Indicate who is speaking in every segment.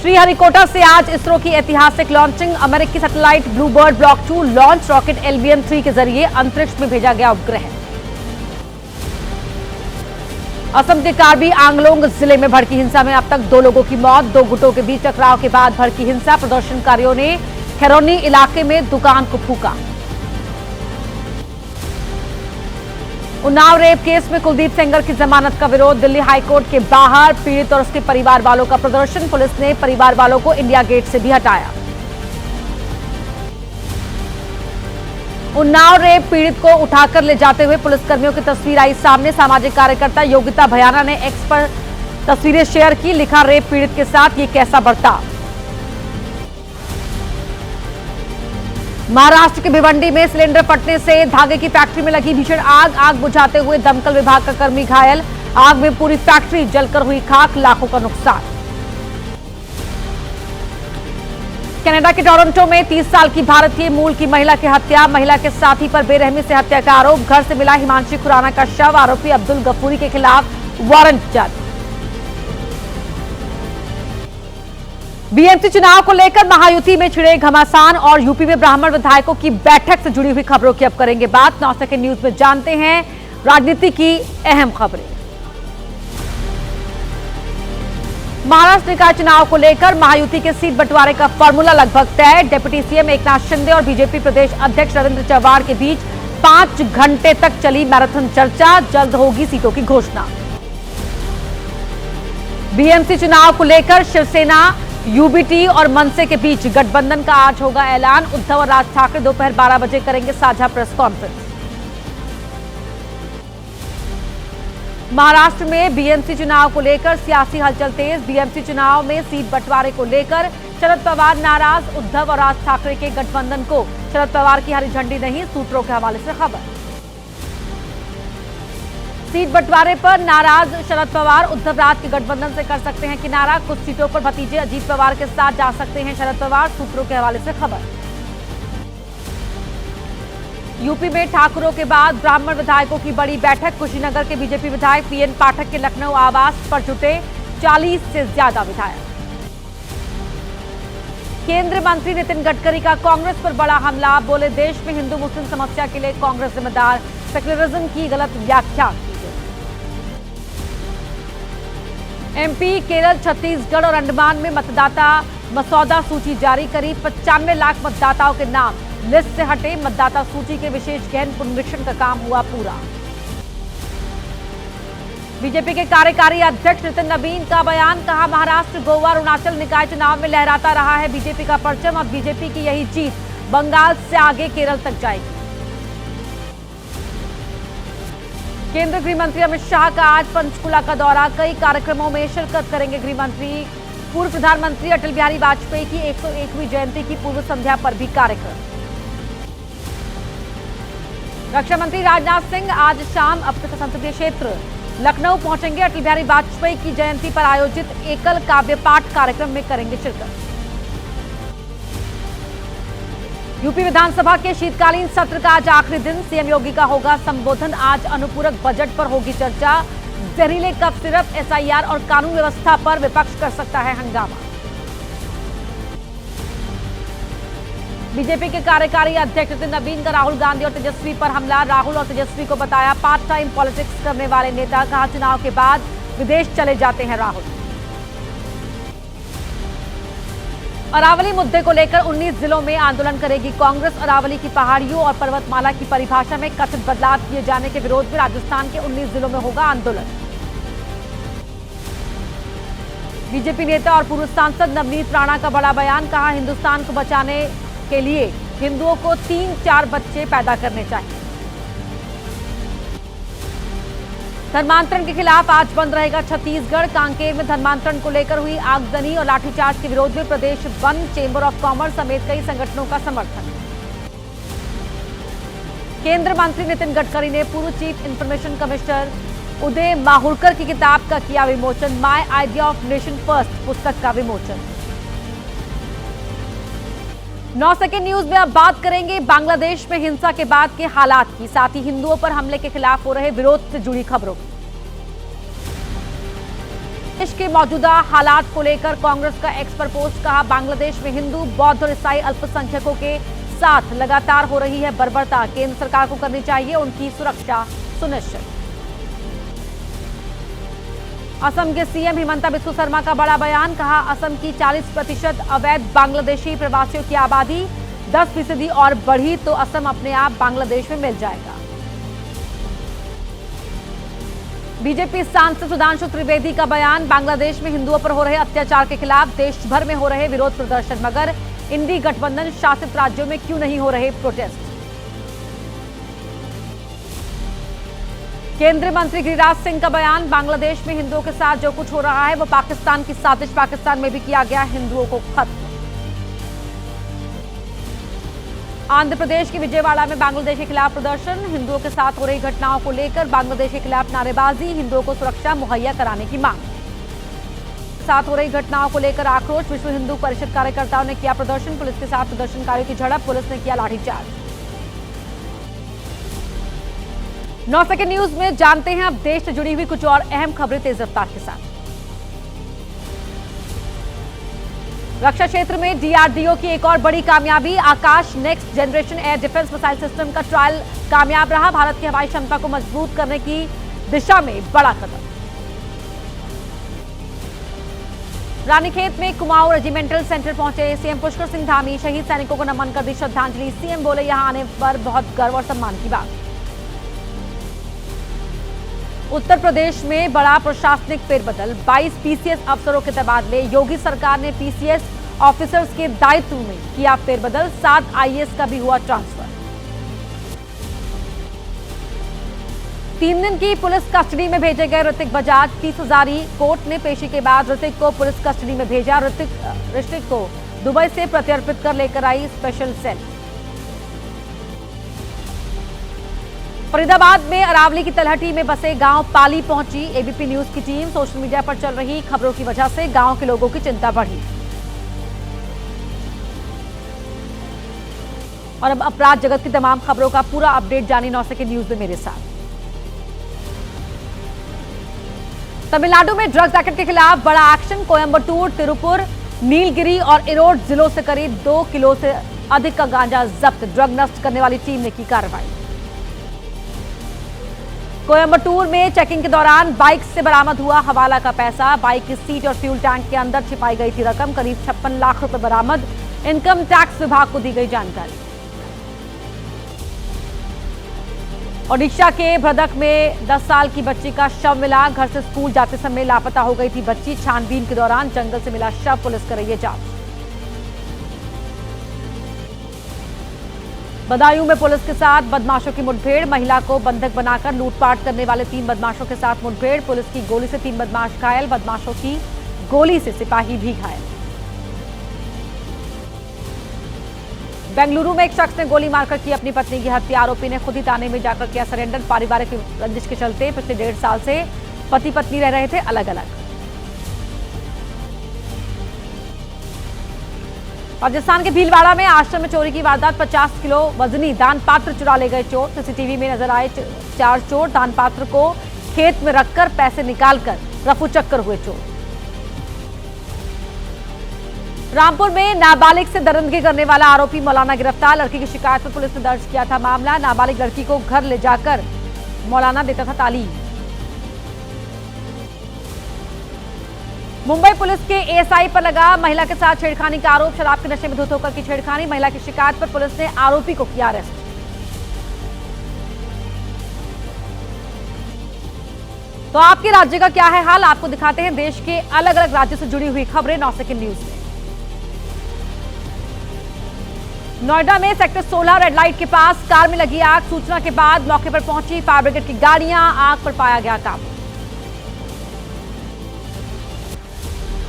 Speaker 1: श्रीहरिकोटा से आज इसरो की ऐतिहासिक लॉन्चिंग। अमेरिकी satellite Bluebird block 2 launch rocket LBM-3 के जरिए अंतरिक्ष में भेजा गया उपग्रह। असम के कार्बी आंगलोंग जिले में भड़की हिंसा में अब तक 2 लोगों की मौत। 2 गुटों के बीच टकराव के बाद भड़की हिंसा। प्रदर्शनकारियों ने खैरोनी इलाके में दुकान को फूका। उन्नाव रेप केस में कुलदीप सेंगर की जमानत का विरोध। दिल्ली हाईकोर्ट के बाहर पीड़ित और उसके परिवार वालों का प्रदर्शन। पुलिस ने परिवार वालों को इंडिया गेट से भी हटाया। उन्नाव रेप पीड़ित को उठाकर ले जाते हुए पुलिसकर्मियों की तस्वीर आई सामने। सामाजिक कार्यकर्ता योगिता भयाना ने एक्स पर तस्वीरें शेयर की। लिखा, रेप पीड़ित के साथ ये कैसा बर्ताव। महाराष्ट्र के भिवंडी में सिलेंडर फटने से धागे की फैक्ट्री में लगी भीषण आग। आग बुझाते हुए दमकल विभाग का कर्मी घायल। आग में पूरी फैक्ट्री जलकर हुई खाक। लाखों का नुकसान। कनाडा के टोरंटो में 30 साल की भारतीय मूल की महिला की हत्या। महिला के साथी पर बेरहमी से हत्या का आरोप। घर से मिला हिमांशी खुराना का शव। आरोपी अब्दुल गफूरी के खिलाफ वारंट जारी। बीएमसी चुनाव को लेकर महायुति में छिड़े घमासान और यूपी में ब्राह्मण विधायकों की बैठक से जुड़ी हुई खबरों की अब करेंगे बात। 9 सेकंड न्यूज में जानते हैं राजनीति की अहम खबरें। महाराष्ट्र निकाय चुनाव को लेकर महायुति के सीट बंटवारे का फॉर्मूला लगभग तय। डिप्टी सीएम एकनाथ शिंदे और बीजेपी प्रदेश अध्यक्ष नरेंद्र चव्हाण के बीच 5 घंटे तक चली मैराथन चर्चा। जल्द होगी सीटों की घोषणा। बीएमसी चुनाव को लेकर शिवसेना, यूबीटी और मनसे के बीच गठबंधन का आज होगा ऐलान। उद्धव और राज ठाकरे दोपहर 12 बजे करेंगे साझा प्रेस कॉन्फ्रेंस। महाराष्ट्र में बीएमसी चुनाव को लेकर सियासी हलचल तेज। बीएमसी चुनाव में सीट बंटवारे को लेकर शरद पवार नाराज। उद्धव और राज ठाकरे के गठबंधन को शरद पवार की हरी झंडी नहीं। सूत्रों के हवाले से खबर। सीट बंटवारे पर नाराज शरद पवार। उद्धव राज के गठबंधन से कर सकते हैं किनारा। कुछ सीटों पर भतीजे अजीत पवार के साथ जा सकते हैं शरद पवार। सूत्रों के हवाले से खबर। यूपी में ठाकुरों के बाद ब्राह्मण विधायकों की बड़ी बैठक। कुशीनगर के बीजेपी विधायक पीएन पाठक के लखनऊ आवास पर जुटे 40 से ज्यादा विधायक। केंद्रीय मंत्री नितिन गडकरी का कांग्रेस पर बड़ा हमला। बोले, देश में हिंदू मुस्लिम समस्या के लिए कांग्रेस जिम्मेदार। सेक्युलरिज्म की गलत व्याख्या की गई। एमपी, केरल, छत्तीसगढ़ और अंडमान में मतदाता मसौदा सूची जारी करी। 95 लाख मतदाताओं के नाम लिस्ट से हटे। मतदाता सूची के विशेष गहन पुनरीक्षण का काम हुआ पूरा। बीजेपी के कार्यकारी अध्यक्ष नितिन नवीन का बयान। कहा, महाराष्ट्र, गोवा, अरुणाचल निकाय चुनाव में लहराता रहा है बीजेपी का परचम। अब बीजेपी की यही जीत बंगाल से आगे केरल तक जाएगी। केंद्रीय गृह मंत्री अमित शाह का आज पंचकुला का दौरा। कई कार्यक्रमों में शिरकत करेंगे गृह मंत्री। पूर्व प्रधानमंत्री अटल बिहारी वाजपेयी की 101वीं जयंती की पूर्व संध्या पर भी कार्यक्रम। रक्षा मंत्री राजनाथ सिंह आज शाम अपने संसदीय क्षेत्र लखनऊ पहुंचेंगे। अटल बिहारी वाजपेयी की जयंती पर आयोजित एकल काव्य पाठ कार्यक्रम में करेंगे शिरकत। यूपी विधानसभा के शीतकालीन सत्र का आज आखिरी दिन। सीएम योगी का होगा संबोधन। आज अनुपूरक बजट पर होगी चर्चा। जहरीले कफ सिरप, एसआईआर और कानून व्यवस्था पर विपक्ष कर सकता है हंगामा। बीजेपी के कार्यकारी अध्यक्ष नितिन नवीन का राहुल गांधी और तेजस्वी पर हमला। राहुल और तेजस्वी को बताया पार्ट टाइम पॉलिटिक्स करने वाले नेता। कहा, चुनाव के बाद विदेश चले जाते हैं राहुल। अरावली मुद्दे को लेकर 19 जिलों में आंदोलन करेगी कांग्रेस। अरावली की पहाड़ियों और पर्वतमाला की परिभाषा में कथित बदलाव किए जाने के विरोध में राजस्थान के 19 जिलों में होगा आंदोलन। बीजेपी नेता और पूर्व सांसद नवनीत राणा का बड़ा बयान। कहा, हिंदुस्तान को बचाने के लिए हिंदुओं को 3-4 बच्चे पैदा करने चाहिए। धर्मांतरण के खिलाफ आज बंद रहेगा छत्तीसगढ़। कांकेर में धर्मांतरण को लेकर हुई आगजनी और लाठीचार्ज के विरोध में प्रदेश बंद। चेंबर ऑफ कॉमर्स समेत कई संगठनों का समर्थन। केंद्रीय मंत्री नितिन गडकरी ने पूर्व चीफ इंफॉर्मेशन कमिश्नर उदय माहुरकर की किताब का किया विमोचन। My idea of nation first पुस्तक का विमोचन। 9 सेकंड न्यूज में अब बात करेंगे बांग्लादेश में हिंसा के बाद के हालात की, साथ ही हिंदुओं पर हमले के खिलाफ हो रहे विरोध से जुड़ी खबरों की। देश के मौजूदा हालात को लेकर कांग्रेस का एक्स पर पोस्ट कहा, बांग्लादेश में हिंदू, बौद्ध और ईसाई अल्पसंख्यकों के साथ लगातार हो रही है बर्बरता, केंद्र सरकार को करनी चाहिए उनकी सुरक्षा सुनिश्चित। असम के सीएम हिमंता बिस्वा शर्मा का बड़ा बयान, कहा असम की 40% अवैध बांग्लादेशी प्रवासियों की आबादी 10% और बढ़ी तो असम अपने आप बांग्लादेश में मिल जाएगा। बीजेपी सांसद सुधांशु त्रिवेदी का बयान, बांग्लादेश में हिंदुओं पर हो रहे अत्याचार के खिलाफ देश भर में हो रहे विरोध प्रदर्शन, मगर इंडी गठबंधन शासित राज्यों में क्यों नहीं हो रहे प्रोटेस्ट। केंद्रीय मंत्री गिरिराज सिंह का बयान, बांग्लादेश में हिंदुओं के साथ जो कुछ हो रहा है वो पाकिस्तान की साजिश, पाकिस्तान में भी किया गया हिंदुओं को खत्म। आंध्र प्रदेश के विजयवाड़ा में बांग्लादेश के खिलाफ प्रदर्शन, हिंदुओं के साथ हो रही घटनाओं को लेकर बांग्लादेश के खिलाफ नारेबाजी, हिंदुओं को सुरक्षा मुहैया कराने की मांग। साथ हो रही घटनाओं को लेकर आक्रोश, विश्व हिंदू परिषद कार्यकर्ताओं ने किया प्रदर्शन, पुलिस के साथ प्रदर्शनकारियों की झड़प, पुलिस ने किया लाठीचार्ज। 9 सेकंड न्यूज में जानते हैं अब देश से जुड़ी हुई कुछ और अहम खबरें तेज रफ्तार के साथ। रक्षा क्षेत्र में डीआरडीओ की एक और बड़ी कामयाबी, Akash next generation air defence missile system का ट्रायल कामयाब रहा, भारत की हवाई क्षमता को मजबूत करने की दिशा में बड़ा कदम। रानीखेत में कुमाऊं रेजिमेंटल सेंटर पहुंचे सीएम पुष्कर सिंह धामी, शहीद सैनिकों को नमन कर दी श्रद्धांजलि, सीएम बोले यहां आने पर बहुत गर्व और सम्मान की बात। उत्तर प्रदेश में बड़ा प्रशासनिक फेरबदल, 22 पीसीएस अफसरों के तबादले, योगी सरकार ने पीसीएस ऑफिसर्स के दायित्व में किया फेरबदल, 7 आईएएस का भी हुआ ट्रांसफर। 3 दिन की पुलिस कस्टडी में भेजे गए ऋतिक बजाज, 30,000 कोर्ट ने पेशी के बाद ऋतिक को पुलिस कस्टडी में भेजा, ऋतिक को दुबई से प्रत्यर्पित कर लेकर आई स्पेशल सेल। फरीदाबाद में अरावली की तलहटी में बसे गांव पाली पहुंची एबीपी न्यूज की टीम, सोशल मीडिया पर चल रही खबरों की वजह से गांव के लोगों की चिंता बढ़ी। और अब अपराध जगत की तमाम खबरों का पूरा अपडेट जानिए 9 सेकंड न्यूज में मेरे साथ। तमिलनाडु में ड्रग्स रैकेट के खिलाफ बड़ा एक्शन, कोयंबटूर, तिरुपुर, नीलगिरी और इरोड जिलों से करीब 2 किलो से अधिक का गांजा जब्त, ड्रग नष्ट करने वाली टीम ने की कार्रवाई। कोयंबटूर में चेकिंग के दौरान बाइक से बरामद हुआ हवाला का पैसा, बाइक की सीट और फ्यूल टैंक के अंदर छिपाई गई थी रकम, करीब 56 लाख रुपए बरामद, इनकम टैक्स विभाग को दी गई जानकारी। ओडिशा के भ्रदक में 10 साल की बच्ची का शव मिला, घर से स्कूल जाते समय लापता हो गई थी बच्ची, छानबीन के दौरान जंगल से मिला शव, पुलिस कर रही है जांच। बदायूं में पुलिस के साथ बदमाशों की मुठभेड़, महिला को बंधक बनाकर लूटपाट करने वाले 3 बदमाशों के साथ मुठभेड़, पुलिस की गोली से 3 बदमाश घायल, बदमाशों की गोली से सिपाही भी घायल। बेंगलुरु में एक शख्स ने गोली मारकर की अपनी पत्नी की हत्या, आरोपी ने खुद ही थाने में जाकर किया सरेंडर, पारिवारिक रंजिश के चलते पिछले 1.5 साल से पति पत्नी रह रहे थे अलग अलग। राजस्थान के भीलवाड़ा में आश्रम में चोरी की वारदात, 50 किलो वजनी दान पात्र चुरा ले गए चोर, सीसीटीवी में नजर आए 4 चोर, दान पात्र को खेत में रखकर पैसे निकालकर रफू चक्कर हुए चोर। रामपुर में नाबालिग से दरिंदगी करने वाला आरोपी मौलाना गिरफ्तार, लड़की की शिकायत पर पुलिस ने दर्ज किया था मामला, नाबालिग लड़की को घर ले जाकर मौलाना देता था तालीम। मुंबई पुलिस के एएसआई पर लगा महिला के साथ छेड़खानी का आरोप, शराब के नशे में धुत होकर की छेड़खानी, महिला की शिकायत पर पुलिस ने आरोपी को किया अरेस्ट। तो आपके राज्य का क्या है हाल, आपको दिखाते हैं देश के अलग अलग राज्यों से जुड़ी हुई खबरें 9 सेकंड न्यूज में। नोएडा में सेक्टर 16 रेड लाइट के पास कार में लगी आग, सूचना के बाद मौके पर पहुंची फायर ब्रिगेड की गाड़ियां, आग पर पाया गया काबू।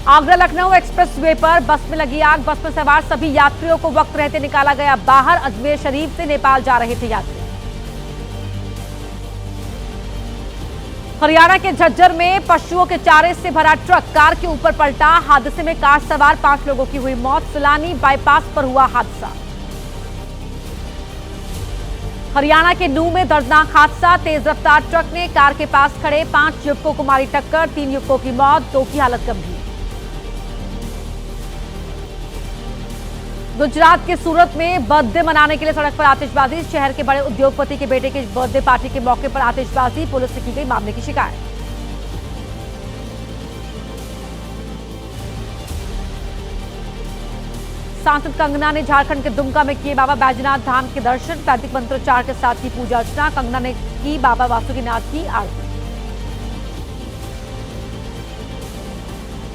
Speaker 1: आगरा लखनऊ एक्सप्रेस वे पर बस में लगी आग, बस में सवार सभी यात्रियों को वक्त रहते निकाला गया बाहर, अजमेर शरीफ से नेपाल जा रहे थे यात्री। हरियाणा के झज्जर में पशुओं के चारे से भरा ट्रक कार के ऊपर पलटा, हादसे में कार सवार 5 लोगों की हुई मौत, सिलानी बाईपास पर हुआ हादसा। हरियाणा के नूह में दर्दनाक हादसा, तेज रफ्तार ट्रक ने कार के पास खड़े 5 युवकों को मारी टक्कर, 3 युवकों की मौत, 2 की हालत गंभीर। गुजरात के सूरत में बर्थडे मनाने के लिए सड़क पर आतिशबाजी, शहर के बड़े उद्योगपति के बेटे की बर्थडे पार्टी के मौके पर आतिशबाजी, पुलिस से की गई मामले की शिकायत। सांसद कंगना ने झारखंड के दुमका में किए बाबा बैजनाथ धाम के दर्शन, वैदिक मंत्रोच्चार के साथ की पूजा अर्चना, कंगना ने की बाबा वासुकीनाथ की आरती।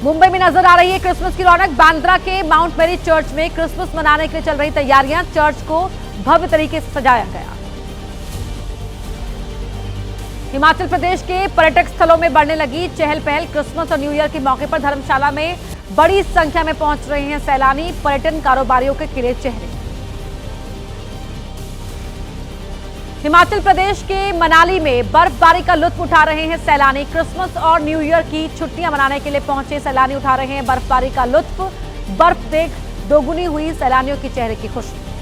Speaker 1: मुंबई में नजर आ रही है क्रिसमस की रौनक, बांद्रा के माउंट मेरी चर्च में क्रिसमस मनाने के लिए चल रही तैयारियां, चर्च को भव्य तरीके से सजाया गया। हिमाचल प्रदेश के पर्यटक स्थलों में बढ़ने लगी चहल पहल, क्रिसमस और न्यू ईयर के मौके पर धर्मशाला में बड़ी संख्या में पहुंच रहे हैं सैलानी, पर्यटन कारोबारियों के खिले चेहरे। हिमाचल प्रदेश के मनाली में बर्फबारी का लुत्फ उठा रहे हैं सैलानी, क्रिसमस और न्यू ईयर की छुट्टियां मनाने के लिए पहुंचे सैलानी उठा रहे हैं बर्फबारी का लुत्फ, बर्फ देख दोगुनी हुई सैलानियों के चेहरे की खुशी।